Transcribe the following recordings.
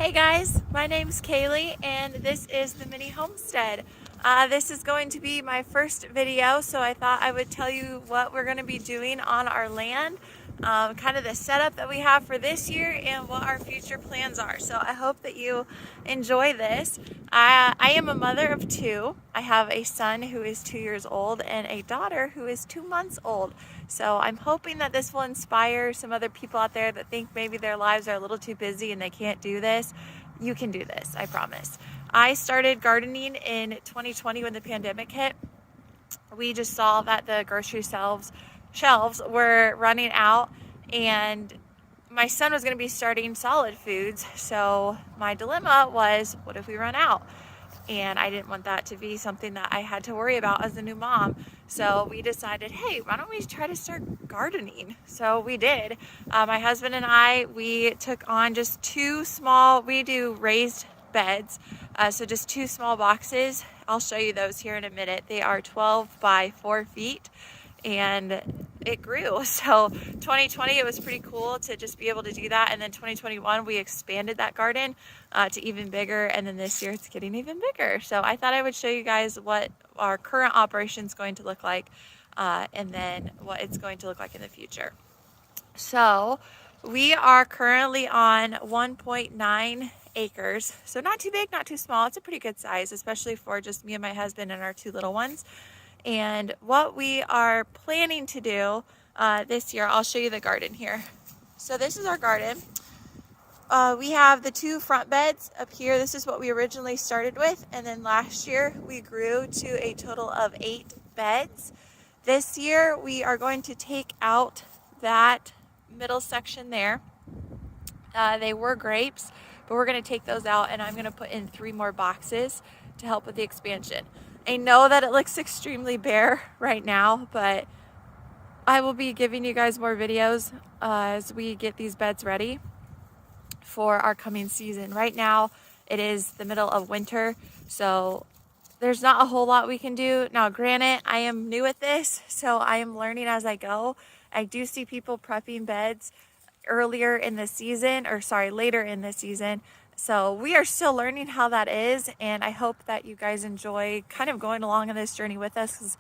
Hey guys, my name's Kaylee and this is the mini homestead. This is going to be my first video, so I thought I would tell you what we're going to be doing on our land, kind of the setup that we have for this year and what our future plans are. So I hope that you enjoy this. I am a mother of two. I have a son who is 2 years old and a daughter who is 2 months old. So I'm hoping that this will inspire some other people out there that think maybe their lives are a little too busy and they can't do this. You can do this, I promise. I started gardening in 2020 when the pandemic hit. We just saw that the grocery shelves were running out, and my son was going to be starting solid foods. So my dilemma was, what if we run out? And I didn't want that to be something that I had to worry about as a new mom. So we decided, hey, why don't we try to start gardening? So we did. My husband and I, we took on just we do raised beds. So just two small boxes. I'll show you those here in a minute. They are 12 by 4 feet. And it grew. So 2020, it was pretty cool to just be able to do that. And then 2021, we expanded that garden to even bigger. And then this year, it's getting even bigger. So I thought I would show you guys what our current operation is going to look like, and then what it's going to look like in the future. So we are currently on 1.9 acres. So not too big, not too small. It's a pretty good size, especially for just me and my husband and our two little ones. And what we are planning to do this year, I'll show you the garden here. So this is our garden. We have the two front beds up here. This is what we originally started with. And then last year we grew to a total of 8 beds. This year we are going to take out that middle section there. They were grapes, but we're going to take those out, and I'm going to put in 3 more boxes to help with the expansion. I know that it looks extremely bare right now, but I will be giving you guys more videos as we get these beds ready for our coming season. Right now, it is the middle of winter, so there's not a whole lot we can do. Now, granted, I am new at this, so I am learning as I go. I do see people prepping beds later in the season. So we are still learning how that is, and I hope that you guys enjoy kind of going along on this journey with us, because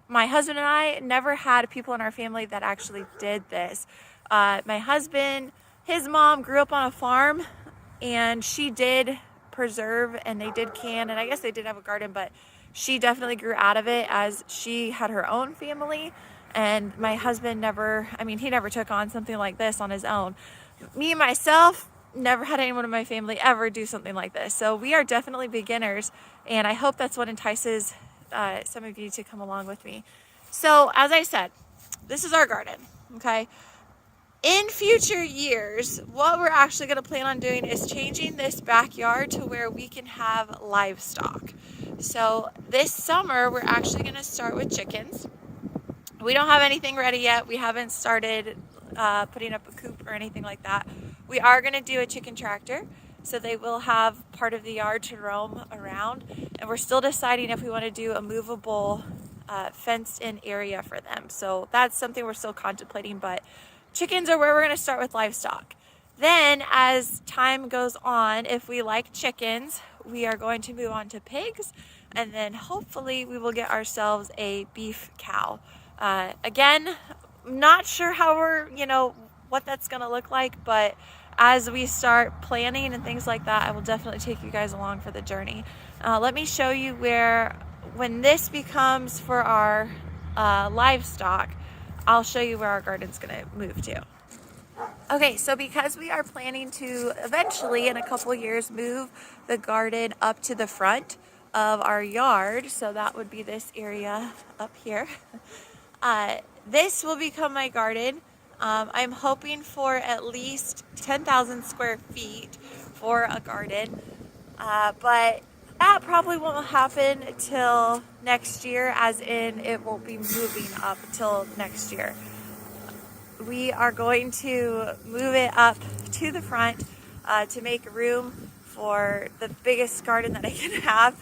my husband and I never had people in our family that actually did this. My husband, his mom grew up on a farm, and she did preserve and they did can, and I guess they did have a garden, but she definitely grew out of it as she had her own family. And my husband he never took on something like this on his own. Me, myself, never had anyone in my family ever do something like this. So we are definitely beginners, and I hope that's what entices some of you to come along with me. So as I said, this is our garden, okay? In future years, what we're actually going to plan on doing is changing this backyard to where we can have livestock. So this summer, we're actually going to start with chickens. We don't have anything ready yet. We haven't started putting up a coop or anything like that. We are going to do a chicken tractor, so they will have part of the yard to roam around. And we're still deciding if we want to do a movable fenced-in area for them. So that's something we're still contemplating, but chickens are where we're going to start with livestock. Then as time goes on, if we like chickens, we are going to move on to pigs, and then hopefully we will get ourselves a beef cow. Again, not sure what that's going to look like, but as we start planning and things like that, I will definitely take you guys along for the journey. Let me show you when this becomes for our livestock, I'll show you where our garden's going to move to. Okay, so because we are planning to eventually, in a couple years, move the garden up to the front of our yard, so that would be this area up here. This will become my garden. I'm hoping for at least 10,000 square feet for a garden, but that probably won't happen till next year, as in it won't be moving up till next year. We are going to move it up to the front to make room for the biggest garden that I can have.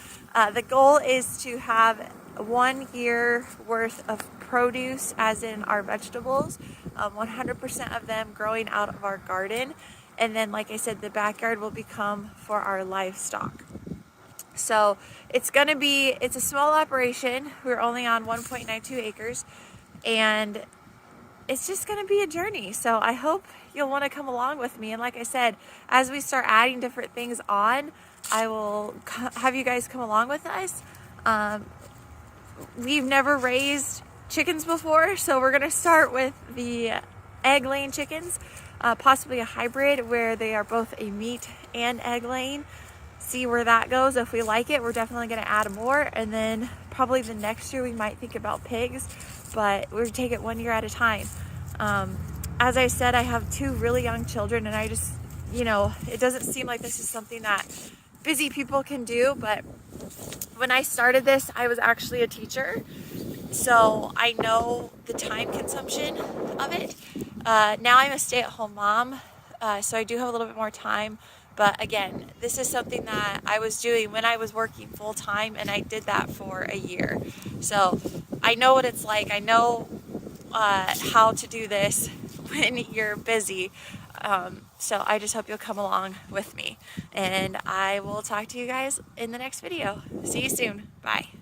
The goal is to have 1 year worth of produce, as in our vegetables, 100% of them growing out of our garden. and then like I said, the backyard will become for our livestock. So it's a small operation. We're only on 1.92 acres, and it's just going to be a journey. So I hope you'll want to come along with me. And like I said, as we start adding different things on, I will have you guys come along with us. We've never raised chickens before, so we're going to start with the egg-laying chickens, possibly a hybrid where they are both a meat and egg-laying. See where that goes. If we like it, we're definitely going to add more, and then probably the next year we might think about pigs, but we're take it 1 year at a time. As I said, I have 2 really young children, and I just, it doesn't seem like this is something that busy people can do, but when I started this, I was actually a teacher, so I know the time consumption of it. Now I'm a stay-at-home mom, so I do have a little bit more time. But again, this is something that I was doing when I was working full-time, and I did that for a year. So I know what it's like. I know how to do this when you're busy. So I just hope you'll come along with me. And I will talk to you guys in the next video. See you soon. Bye.